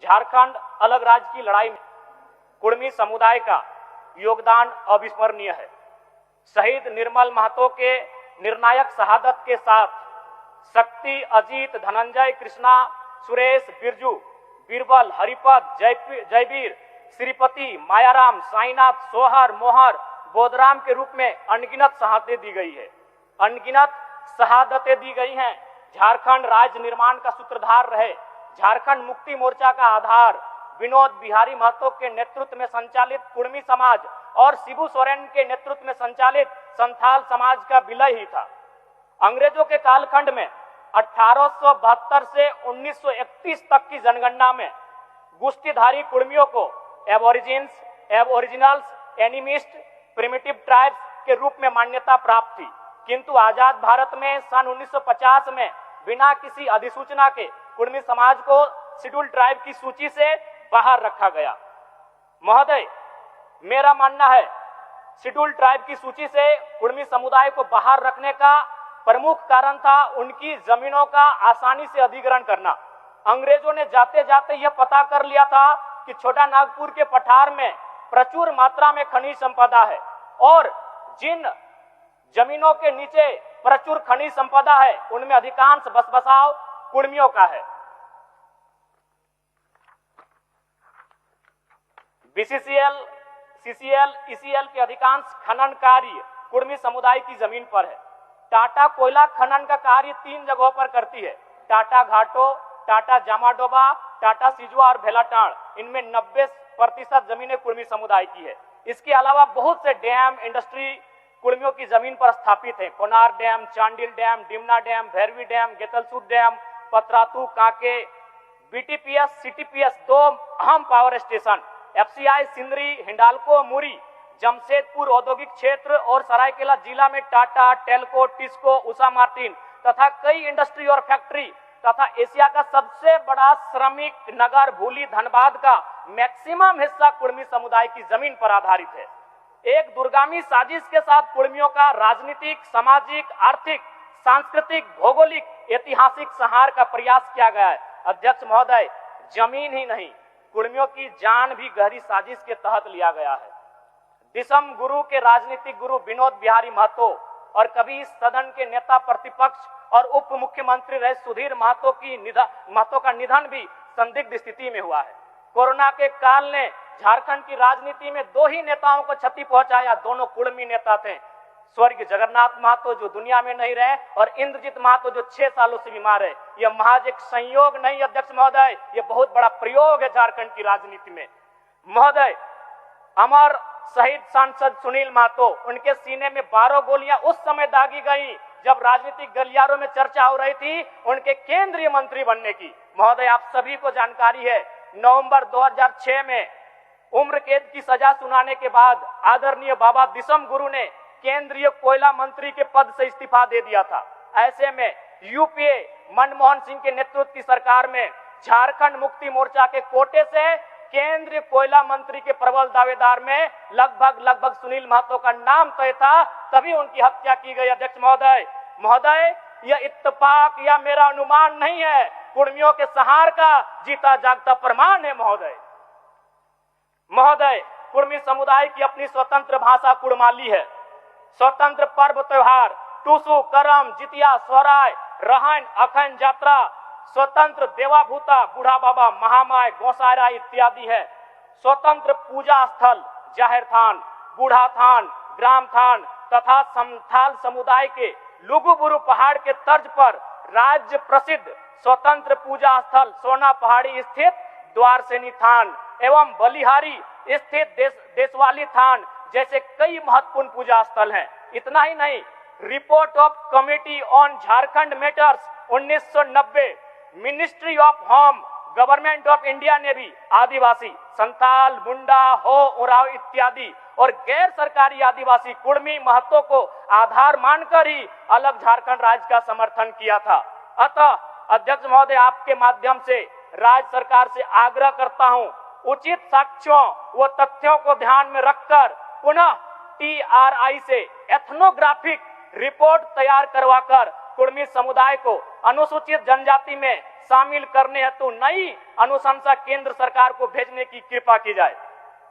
झारखंड अलग राज्य की लड़ाई में कुर्मी समुदाय का योगदान अविस्मरणीय है। शहीद निर्मल महतो के निर्णायक शहादत के साथ शक्ति, अजीत, धनंजय, कृष्णा, सुरेश, बिरजू, बीरबल, हरिपद, जयवीर, श्रीपति, मायाराम, साईनाथ, सोहर, मोहर, बोधराम के रूप में अनगिनत शहादतें दी गई है। अनगिनत शहादतें दी गई हैं। झारखंड राज्य निर्माण का सूत्रधार रहे। झारखंड मुक्ति मोर्चा का आधार विनोद बिहारी महतो के नेतृत्व में संचालित कुर्मी समाज और शिबू सोरेन के नेतृत्व में संचालित संथाल समाज का विलय ही था। अंग्रेजों के कालखंड में 1872 से 1931 तक की जनगणना में गुस्तीधारी कुर्मियों को Aborigines, Aboriginals, animist, primitive tribes के रूप में मान्यता प्राप्त थी, किंतु आजाद भारत में सन 1950 में बिना किसी अधिसूचना के कुर्मी समाज को शेड्यूल ट्राइब की सूची से बाहर रखा गया। महोदय, मेरा मानना है शेड्यूल ट्राइब की सूची से कुर्मी समुदाय को बाहर रखने का प्रमुख कारण था उनकी जमीनों का आसानी से अधिग्रहण करना। अंग्रेजों ने जाते जाते यह पता कर लिया था कि छोटा नागपुर के पठार में प्रचुर मात्रा में खनिज संपदा है और जिन जमीनों के नीचे प्रचुर खनिज संपदा है उनमें अधिकांश बसबसाव कुर्मियों का है। बीसीसीएल, सीसीएल, ईसीएल के अधिकांश खनन कार्य कुर्मी समुदाय की जमीन पर है। टाटा कोयला खनन का कार्य 3 जगहों पर करती है, टाटा घाटो, टाटा जामाडोबा, टाटा सिजुआ और भेलाटाड़। इनमें 90% जमीनें कुर्मी समुदाय की है। इसके अलावा बहुत से डैम, इंडस्ट्री कुर्मियों की जमीन पर स्थापित है। Konar dam, Chandil dam, Dimna dam, Bhairavi dam, Getalsud dam, Patratu, Kanke, BTPS, CTPS 2 अहम power station, FCI Sindri, Hindalco, Muri, Jamshedpur औद्योगिक क्षेत्र और सरायकेला जिला में टाटा, टेल्को, टिस्को, उषा मार्टिन तथा कई इंडस्ट्री और फैक्ट्री तथा एशिया का सबसे बड़ा श्रमिक नगर भूली धनबाद का मैक्सिमम हिस्सा कुर्मी समुदाय की जमीन पर आधारित है। एक दूरगामी साजिश के साथ कुर्मियों का राजनीतिक, सामाजिक, आर्थिक, सांस्कृतिक, भौगोलिक, ऐतिहासिक संहार का प्रयास किया गया है। अध्यक्ष महोदय, जमीन ही नहीं, कुर्मियों की जान भी गहरी साजिश के तहत लिया गया है। दिसम गुरु के राजनीतिक गुरु विनोद बिहारी महतो और कभी इस सदन के नेता प्रतिपक्ष और उप मुख्यमंत्री रहे सुधीर महतो का निधन भी संदिग्ध स्थिति में हुआ है। कोरोना के काल ने झारखंड की राजनीति में 2 ही नेताओं को क्षति पहुंचाया। दोनों कुर्मी नेता थे, स्वर्गीय जगन्नाथ महतो जो दुनिया में नहीं रहे और इंद्रजीत महतो जो 6 सालों से बीमार है। यह महज एक संयोग नहीं अध्यक्ष महोदय, यह बहुत बड़ा प्रयोग है झारखंड की राजनीति में। महोदय, अमर शहीद सांसद सुनील महतो, उनके सीने में 12 गोलियां उस समय दागी गई जब राजनीतिक गलियारों में चर्चा हो रही थी उनके केंद्रीय मंत्री बनने की। महोदय, आप सभी को जानकारी है, नवंबर 2006 में उम्र कैद की सजा सुनाने के बाद आदरणीय बाबा दिसम गुरु ने केंद्रीय कोयला मंत्री के पद से इस्तीफा दे दिया था। ऐसे में यूपीए मनमोहन सिंह के नेतृत्व की सरकार में झारखंड मुक्ति मोर्चा के कोटे से केंद्रीय कोयला मंत्री के प्रबल दावेदार में लगभग सुनील महतो का नाम तय था, तभी उनकी हत्या की गई। अध्यक्ष महोदय, यह इत्तेफाक या मेरा अनुमान नहीं है, कुर्मियों के संहार का जीता जागता प्रमाण है। महोदय, कुर्मी समुदाय की अपनी स्वतंत्र भाषा कुड़माली है। स्वतंत्र पर्व त्योहार टूसू, करम, जितिया, सोहराय, रहन, अखन यात्रा, स्वतंत्र देवाभूता, बूढ़ा बाबा, महामाय, गोसायरा इत्यादि है। स्वतंत्र पूजा स्थल जाहिर थान, बूढ़ा थान, ग्राम थान तथा संथाल समुदाय के लुगुबुरु पहाड़ के तर्ज पर राज्य प्रसिद्ध स्वतंत्र पूजा स्थल सोना पहाड़ी स्थित द्वारसेनी थान एवं बलिहारी स्थित देशवाली थान जैसे कई महत्वपूर्ण पूजा स्थल हैं। इतना ही नहीं, report of committee on Jharkhand matters 1990, ministry of home government of India ने भी आदिवासी, संथाल, मुंडा, हो, उराव इत्यादि और गैर सरकारी आदिवासी कुर्मी महत्व को आधार मानकर ही अलग झारखंड राज्य का समर्थन किया था। अतः अध्यक्ष महोदय, आपके माध्यम से राज्य सरकार से आग्रह करता हूं, उचित साक्ष्यों व तथ्यों को ध्यान में रखकर पुनः TRI से एथनोग्राफिक रिपोर्ट तैयार करवाकर कुर्मी समुदाय को अनुसूचित जनजाति में शामिल करने हैं तो नई अनुशंसा केंद्र सरकार को भेजने की कृपा की जाए।